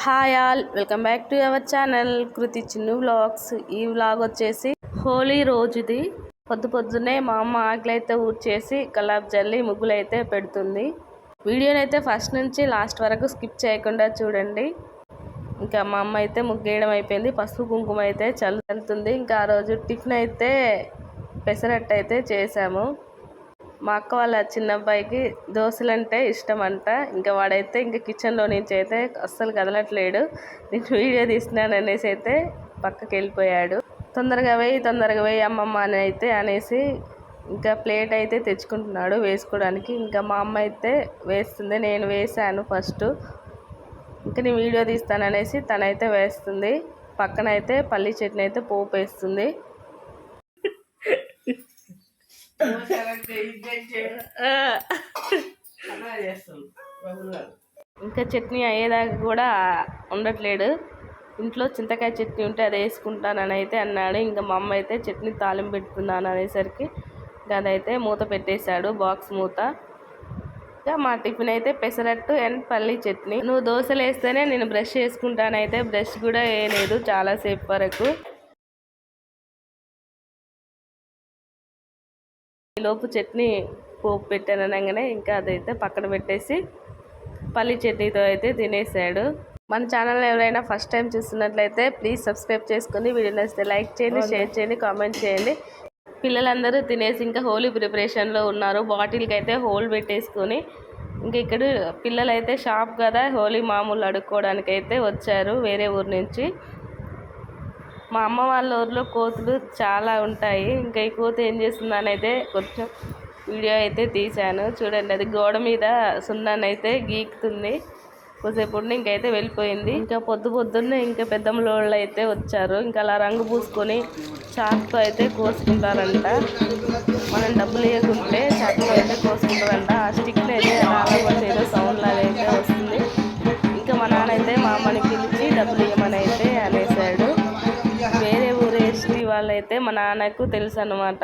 Hi all, welcome back to our channel Kriti Chinnu vlogs. ఈ vlog వచ్చేసి హోలీ రోజుది. పొద్దున్నే మా అమ్మ ఆకలి అయితే ఊడ్చేసి కల్లాపు జల్లి ముగ్గులు అయితే పెడుతుంది. వీడియోని అయితే ఫస్ట్ నుంచి లాస్ట్ వరకు స్కిప్ చేయకుండా చూడండి. ఇంకా మా అమ్మ అయితే ముగ్గేయడం అయిపోయింది. పసుపు కుంకుమ అయితే చల్లుతుంది. ఇంకా ఆ రోజు టిఫిన్ అయితే పెసరట్టు అయితే చేసాము. మా అక్క వాళ్ళ చిన్న అబ్బాయికి దోశలు అంటే ఇష్టం అంట. ఇంకా వాడైతే ఇంకా కిచెన్లో నుంచి అయితే అస్సలు కదలట్లేడు. నేను వీడియో తీస్తున్నాను అనేసి అయితే పక్కకి వెళ్ళిపోయాడు. తొందరగా వేయి అమ్మమ్మ అని అయితే అనేసి ఇంకా ప్లేట్ అయితే తెచ్చుకుంటున్నాడు వేసుకోవడానికి. ఇంకా మా అమ్మ అయితే వేస్తుంది, నేను వేసాను ఫస్ట్. ఇంకా నేను వీడియో తీస్తాను అనేసి తనైతే వేస్తుంది. పక్కన అయితే పల్లి చట్నీ అయితే పోపు వేస్తుంది. ఇంకా చట్నీ అయ్యేదాకా కూడా ఉండట్లేడు. ఇంట్లో చింతకాయ చట్నీ ఉంటే అది వేసుకుంటానని అయితే అన్నాడు. ఇంకా మా అమ్మ అయితే చట్నీ తాలింపు పెట్టుకున్నాను అనేసరికి అదైతే మూత పెట్టేశాడు, బాక్స్ మూత. ఇంకా మా టిఫిన్ అయితే పెసరట్టు అండ్ పల్లి చట్నీ. నువ్వు దోశలు వేస్తేనే నేను బ్రష్ చేసుకుంటానైతే బ్రష్ కూడా వేయలేదు చాలాసేపు వరకు. లోపు చట్నీ పోపు పెట్టాను అనగానే ఇంకా అదైతే పక్కన పెట్టేసి పల్లి చట్నీతో అయితే తినేసాడు. మన ఛానల్ ఎవరైనా ఫస్ట్ టైం చూస్తున్నట్లయితే ప్లీజ్ సబ్స్క్రైబ్ చేసుకొని వీడియో నచ్చితే లైక్ చేయండి, షేర్ చేయండి, కామెంట్ చేయండి. పిల్లలందరూ తినేసి ఇంకా హోలీ ప్రిపరేషన్లో ఉన్నారు. బాటిల్కి అయితే హోల్ పెట్టేసుకొని ఇంకా ఇక్కడ పిల్లలు అయితే షాప్ కదా హోలీ మామూలు అడుక్కోవడానికి అయితే వచ్చారు వేరే ఊరు నుంచి. మా అమ్మ వాళ్ళ ఊర్లో కోతులు చాలా ఉంటాయి. ఇంకా ఈ కోత ఏం చేస్తుందని అయితే కొంచెం వీడియో అయితే తీశాను చూడండి. అది గోడ మీద సున్నాన్ని అయితే గీకుతుంది. కొద్దిసేపు ఉండి ఇంకైతే వెళ్ళిపోయింది. ఇంకా పొద్దున్నే ఇంకా పెద్దమ్మలోళ్ళు అయితే వచ్చారు. ఇంకా అలా రంగు పూసుకొని చాకుతో అయితే కోసుకుంటారంట. మనం డబ్బులు వేయకుంటే చాకుతో అయితే కోసుకుంటారంట. ఆ స్టిక్ని అయితే రాలకుండా ఏదో సౌండ్ లాగా అయితే వస్తుంది. ఇంకా మా నాన్న అయితే మా అమ్మని పిలిచి డబ్బులు ఇవ్వమని అయితే అనేసాడు. వేరే ఊరు ఎస్టీ వాళ్ళైతే మా నాన్నకు తెలుసు అన్నమాట.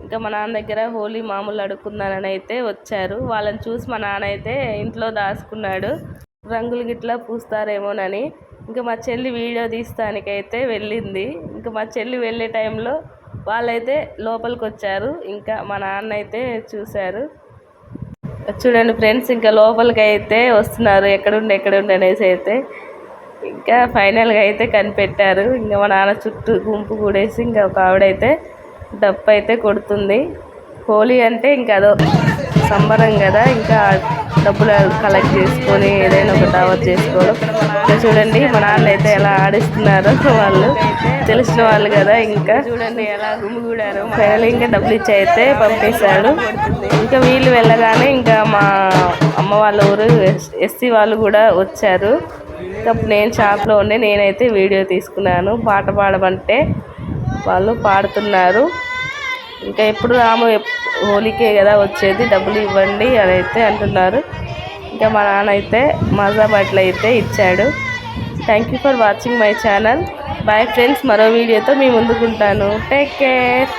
ఇంకా మా నాన్న దగ్గర హోలీ మామూలు అడుక్కున్నారని అయితే వచ్చారు. వాళ్ళని చూసి మా నాన్న అయితే ఇంట్లో దాచుకున్నాడు, రంగులు గిట్లా పూస్తారేమోనని. ఇంకా మా చెల్లి వీడియో తీస్తానికైతే వెళ్ళింది. ఇంకా మా చెల్లి వెళ్ళే టైంలో వాళ్ళైతే లోపలికి వచ్చారు. ఇంకా మా నాన్న అయితే చూశారు. చూడండి ఫ్రెండ్స్, ఇంకా లోపలికి అయితే వస్తున్నారు ఎక్కడుండి అనేసి అయితే. ఇంకా ఫైనల్గా అయితే కనిపెట్టారు. ఇంకా మా నాన్న చుట్టూ గుంపు కూడేసి ఇంకా ఒక ఆవిడైతే డప్పు అయితే కొడుతుంది. హోలీ అంటే ఇంకా అదో సంబరం కదా, ఇంకా డబ్బులు కలెక్ట్ చేసుకొని ఏదైనా ఒక దావత్ చేసుకోవడం. ఇంకా చూడండి మా నాన్న అయితే ఎలా ఆడిస్తున్నారు, వాళ్ళు తెలిసిన వాళ్ళు కదా. ఇంకా చూడండి ఎలా గుమ్మిగూడారు. ఫైనల్ ఇంకా డబ్బులు ఇచ్చి అయితే పంపేశాడు. ఇంకా వీళ్ళు వెళ్ళగానే ఇంకా మా అమ్మ వాళ్ళ ఊరు ఎస్సీ వాళ్ళు కూడా వచ్చారు. అప్పుడు నేను షాప్లో ఉండి నేనైతే వీడియో తీసుకున్నాను. పాట పాడమంటే వాళ్ళు పాడుతున్నారు. ఇంకా ఎప్పుడు రాము హోలీకే కదా వచ్చేది, డబ్బులు ఇవ్వండి అని అయితే అంటున్నారు. ఇంకా మా నాన్న అయితే మజా బట్టలు అయితే ఇచ్చాడు. Thank you for watching my channel. Bye friends, మరో వీడియోతో మీ ముందుకుంటాను. Take care.